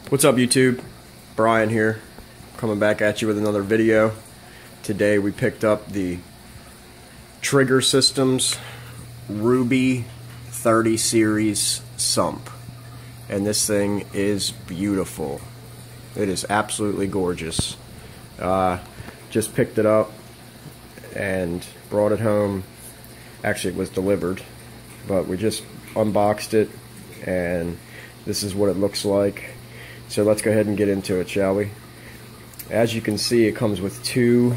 What's up, YouTube? Brian here, coming back at you with another video. Today we picked up the Trigger Systems Ruby 30 series Sump, and this thing is beautiful. It is absolutely gorgeous. Just picked it up and brought it home. Actually, it was delivered, but we just unboxed it, and this is what it looks like. So let's go ahead and get into it, shall we? As you can see, it comes with two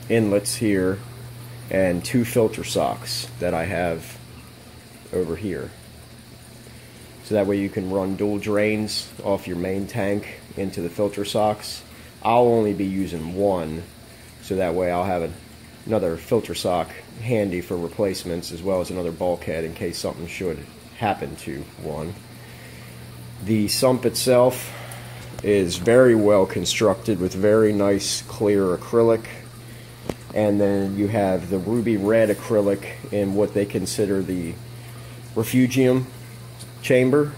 inlets here and two filter socks that I have over here. So that way you can run dual drains off your main tank into the filter socks. I'll only be using one, so that way I'll have another filter sock handy for replacements, as well as another bulkhead in case something should happen to one. The sump itself is very well constructed with very nice clear acrylic, and then you have the ruby red acrylic in what they consider the refugium chamber.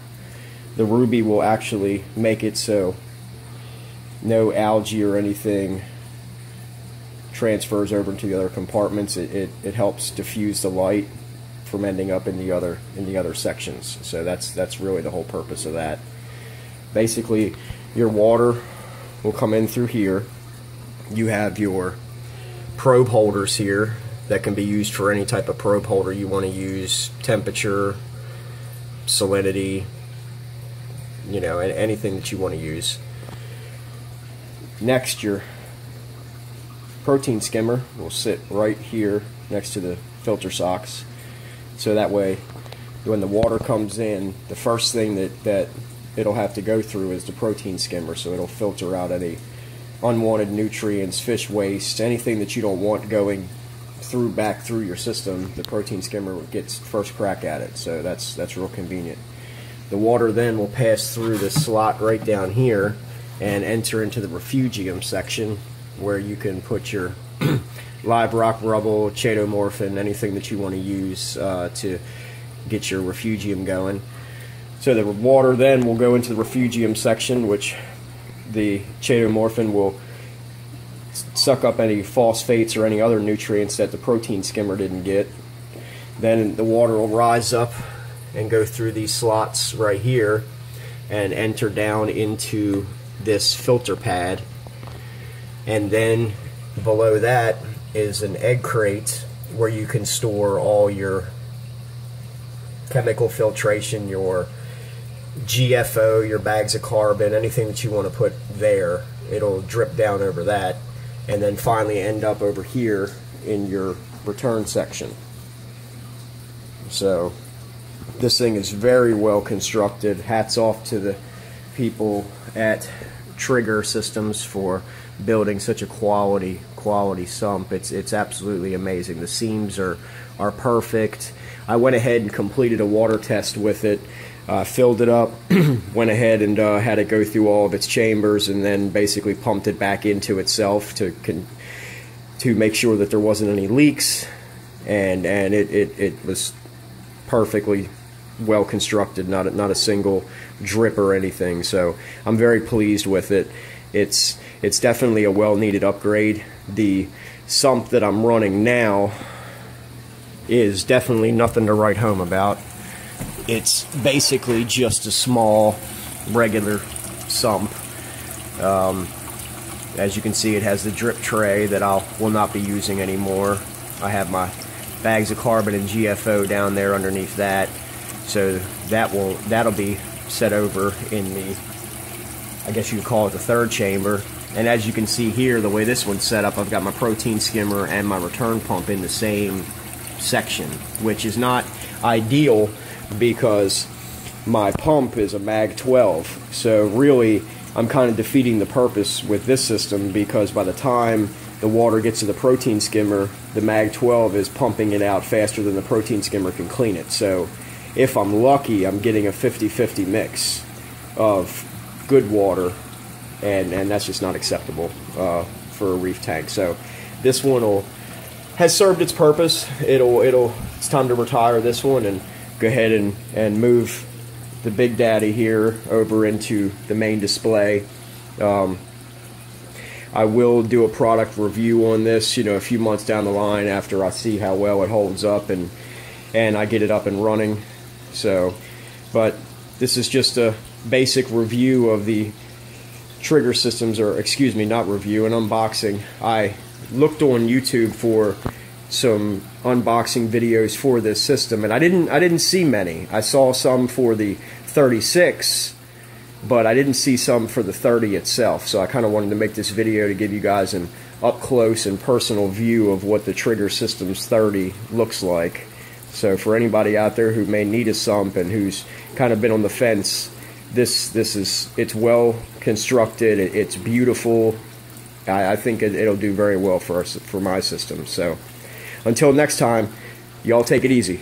The ruby will actually make it so no algae or anything transfers over into the other compartments. It helps diffuse the light from ending up in the other sections. So that's really the whole purpose of that. Basically, your water will come in through here. You have your probe holders here that can be used for any type of probe holder you want to use, temperature, salinity, you know, anything that you want to use. Next, your protein skimmer will sit right here next to the filter socks. So that way, when the water comes in, the first thing that it'll have to go through is the protein skimmer. So it'll filter out any unwanted nutrients, fish waste, anything that you don't want going back through your system. The protein skimmer gets first crack at it. So that's real convenient. The water then will pass through this slot right down here and enter into the refugium section, where you can put your live rock rubble, chaetomorphin, anything that you want to use to get your refugium going. So the water then will go into the refugium section, which the chaetomorphin will suck up any phosphates or any other nutrients that the protein skimmer didn't get. Then the water will rise up and go through these slots right here and enter down into this filter pad. And then below that is an egg crate where you can store all your chemical filtration, your GFO, your bags of carbon, anything that you want to put there. It'll drip down over that and then finally end up over here in your return section. So this thing is very well constructed. Hats off to the people at Trigger Systems for building such a quality sump. It's absolutely amazing. The seams are perfect. I went ahead and completed a water test with it, filled it up, went ahead and had it go through all of its chambers, and then basically pumped it back into itself to make sure that there wasn't any leaks, and it was perfectly well constructed, not a single drip or anything. So I'm very pleased with it. It's definitely a well-needed upgrade. The sump that I'm running now is definitely nothing to write home about. It's basically just a small regular sump. As you can see, it has the drip tray that I will not be using anymore. I have my bags of carbon and GFO down there underneath that. So that'll be set over in the, I guess you could call it the third chamber. And as you can see here, the way this one's set up, I've got my protein skimmer and my return pump in the same section, which is not ideal because my pump is a Mag 12. So really, I'm kind of defeating the purpose with this system, because by the time the water gets to the protein skimmer, the Mag 12 is pumping it out faster than the protein skimmer can clean it. So if I'm lucky, I'm getting a 50-50 mix of good water, and that's just not acceptable for a reef tank. So this one has served its purpose. It's time to retire this one and go ahead and move the Big Daddy here over into the main display. I will do a product review on this, a few months down the line after I see how well it holds up and I get it up and running. So, but this is just a basic review of the trigger systems, or excuse me, not review, an unboxing. I looked on YouTube for some unboxing videos for this system, and I didn't see many. I saw some for the 36, but I didn't see some for the 30 itself. So I kind of wanted to make this video to give you guys an up close and personal view of what the Trigger Systems 30 looks like. So for anybody out there who may need a sump and who's kind of been on the fence, it's well constructed, it's beautiful. I think it'll do very well for my system. So until next time, y'all take it easy.